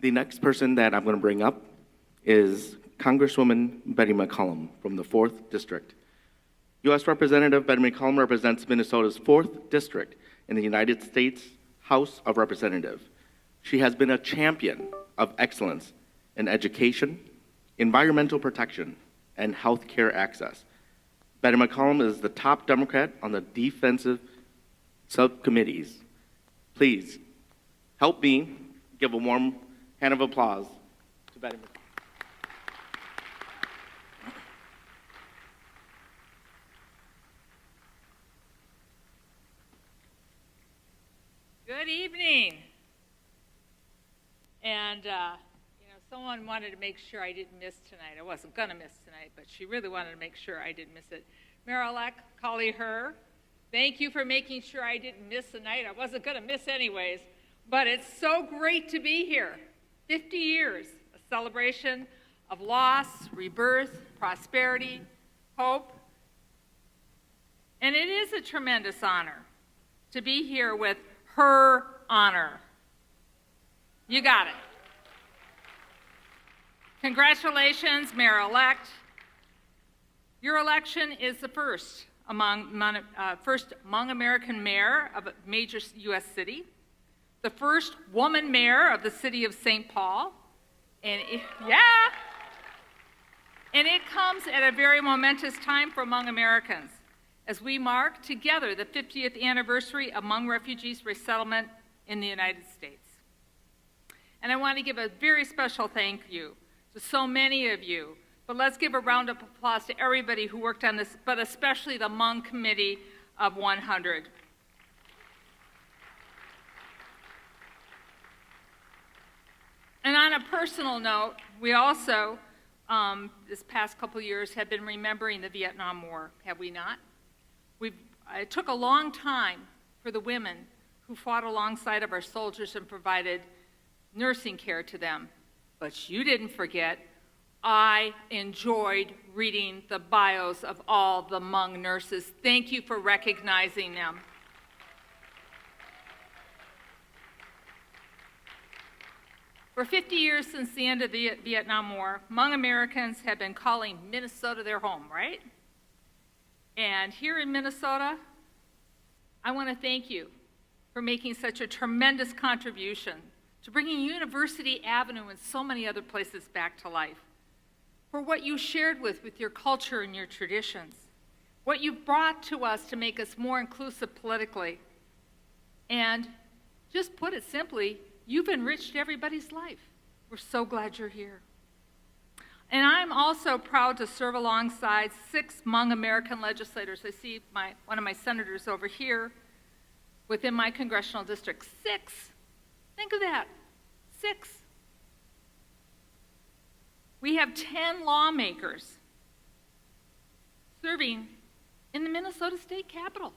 The next person that I'm going to bring up is Congresswoman Betty McCollum from the 4th District. U.S. Representative Betty McCollum represents Minnesota's 4th District in the United States House of Representatives. She has been a champion of excellence in education, environmental protection, and health care access. Betty McCollum is the top Democrat on the defensive subcommittees. Please help me give a warm hand of applause to Betty McCollum. Good evening. And, someone wanted to make sure I didn't miss tonight. I wasn't going to miss tonight, but she really wanted to make sure I didn't miss it. Mayor-elect Collie Herr, thank you for making sure I didn't miss tonight. I wasn't going to miss anyways, but it's so great to be here. 50 years, a celebration of loss, rebirth, prosperity, hope. And it is a tremendous honor to be here with her honor. You got it. Congratulations, Mayor-elect. Your election is the first Hmong American mayor of a major U.S. city, the first woman mayor of the city of St. Paul, and it comes at a very momentous time for Hmong Americans as we mark together the 50th anniversary of Hmong refugees' resettlement in the United States. And I want to give a very special thank you to so many of you, but let's give a round of applause to everybody who worked on this, but especially the Hmong Committee of 100. And on a personal note, we also, this past couple years, have been remembering the Vietnam War, have we not? It took a long time for the women who fought alongside of our soldiers and provided nursing care to them. But you didn't forget, I enjoyed reading the bios of all the Hmong nurses. Thank you for recognizing them. For 50 years since the end of the Vietnam War, Hmong Americans have been calling Minnesota their home, right? And here in Minnesota, I want to thank you for making such a tremendous contribution to bringing University Avenue and so many other places back to life, for what you shared with your culture and your traditions, what you brought to us to make us more inclusive politically, and just put it simply, you've enriched everybody's life. We're so glad you're here. And I'm also proud to serve alongside 6 Hmong American legislators. I see one of my senators over here within my congressional district. 6. Think of that. 6. We have 10 lawmakers serving in the Minnesota State Capitol.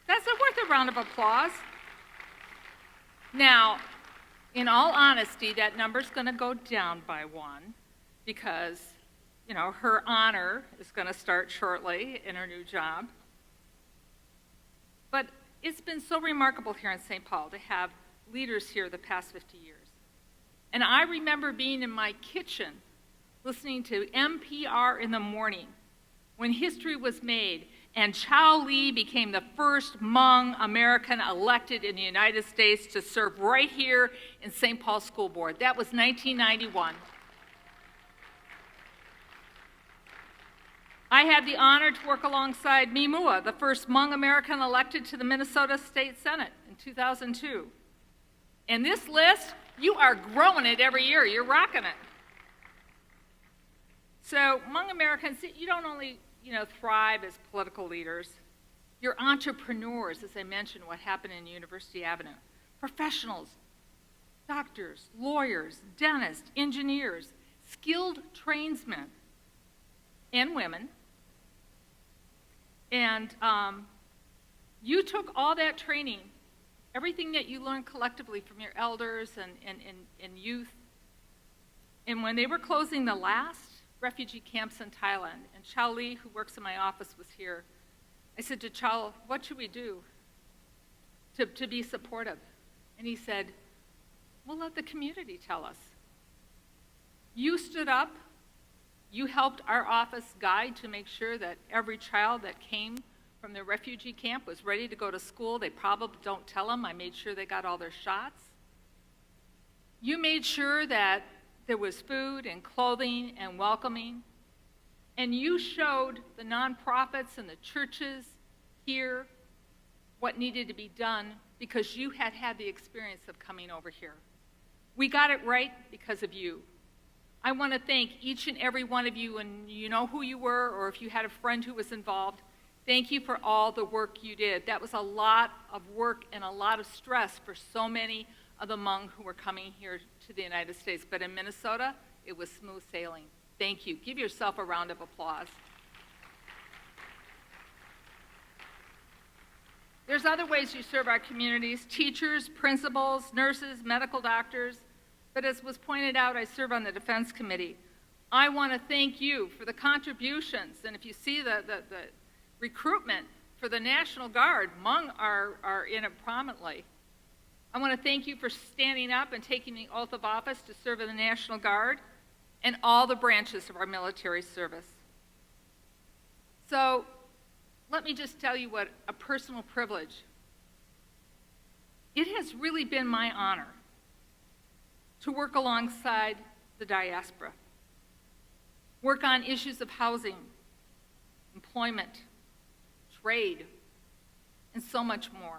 That's worth a round of applause. Now, in all honesty, that number's going to go down by 1 because, her honor is going to start shortly in her new job. But it's been so remarkable here in St. Paul to have leaders here the past 50 years. And I remember being in my kitchen listening to NPR in the morning when history was made and Chow Lee became the first Hmong American elected in the United States to serve right here in St. Paul School Board. That was 1991. I had the honor to work alongside Mi Mua, the first Hmong American elected to the Minnesota State Senate in 2002. And this list, you are growing it every year. You're rocking it. So Hmong Americans, you don't only thrive as political leaders. You're entrepreneurs, as I mentioned, what happened in University Avenue. Professionals, doctors, lawyers, dentists, engineers, skilled tradesmen and women. And you took all that training, everything that you learned collectively from your elders and youth. And when they were closing the last refugee camps in Thailand, and Chow Lee, who works in my office, was here, I said to Chow, what should we do to be supportive? And he said, We'll let the community tell us. You stood up. You helped our office guide to make sure that every child that came from the refugee camp was ready to go to school. They probably don't tell them. I made sure they got all their shots. You made sure that there was food and clothing and welcoming. And you showed the nonprofits and the churches here what needed to be done because you had had the experience of coming over here. We got it right because of you. I want to thank each and every one of you, and you know who you were, or if you had a friend who was involved, thank you for all the work you did. That was a lot of work and a lot of stress for so many of the Hmong who were coming here to the United States. But in Minnesota, it was smooth sailing. Thank you. Give yourself a round of applause. There's other ways you serve our communities: teachers, principals, nurses, medical doctors. But as was pointed out, I serve on the Defense Committee. I want to thank you for the contributions. And if you see the recruitment for the National Guard, Hmong are in it prominently. I want to thank you for standing up and taking the oath of office to serve in the National Guard and all the branches of our military service. So let me just tell you what a personal privilege. It has really been my honor to work alongside the diaspora, work on issues of housing, employment, trade, and so much more.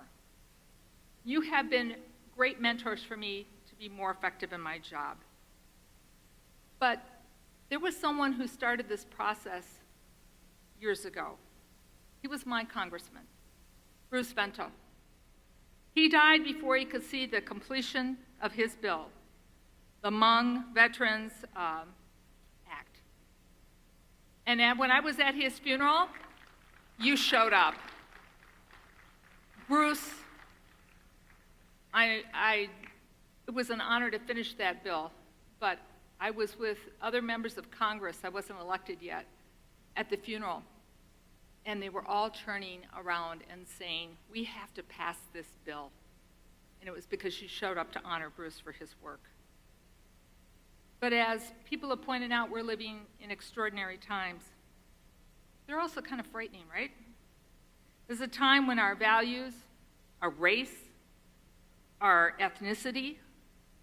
You have been great mentors for me to be more effective in my job. But there was someone who started this process years ago. He was my congressman, Bruce Vento. He died before he could see the completion of his bill, the Hmong Veterans Act. And when I was at his funeral, you showed up. Bruce, it was an honor to finish that bill, but I was with other members of Congress, I wasn't elected yet, at the funeral. And they were all turning around and saying, we have to pass this bill. And it was because you showed up to honor Bruce for his work. But as people have pointed out, we're living in extraordinary times. They're also kind of frightening, right? There's a time when our values, our race, our ethnicity,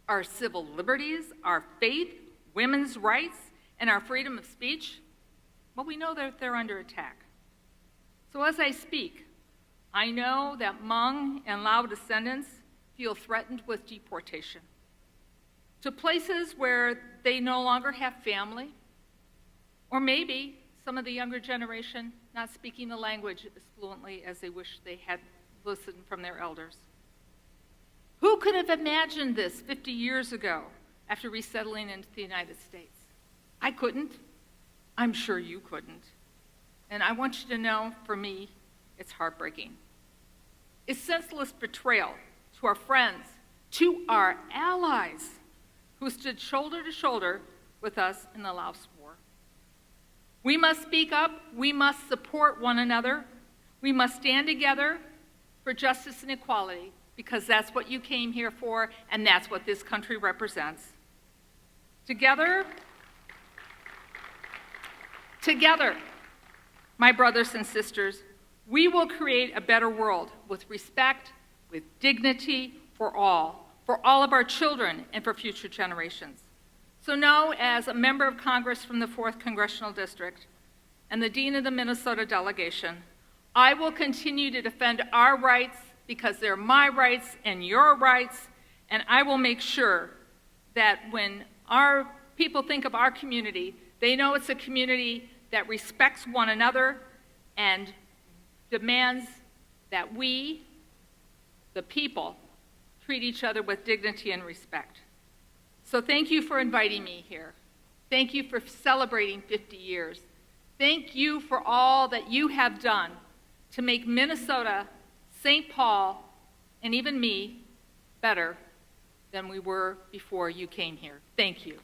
our civil liberties, our faith, women's rights, and our freedom of speech, well, we know that they're under attack. So as I speak, I know that Hmong and Lao descendants feel threatened with deportation to places where they no longer have family, or maybe some of the younger generation not speaking the language as fluently as they wish they had listened from their elders. Who could have imagined this 50 years ago after resettling into the United States? I couldn't. I'm sure you couldn't. And I want you to know, for me, it's heartbreaking. It's senseless betrayal to our friends, to our allies, who stood shoulder to shoulder with us in the Laos War. We must speak up. We must support one another. We must stand together for justice and equality, because that's what you came here for, and that's what this country represents. Together, my brothers and sisters, we will create a better world with respect, with dignity for all of our children and for future generations. So know, as a member of Congress from the 4th Congressional District and the Dean of the Minnesota delegation, I will continue to defend our rights because they're my rights and your rights, and I will make sure that when our people think of our community, they know it's a community that respects one another and demands that we, the people, treat each other with dignity and respect. So thank you for inviting me here. Thank you for celebrating 50 years. Thank you for all that you have done to make Minnesota, St. Paul, and even me better than we were before you came here. Thank you.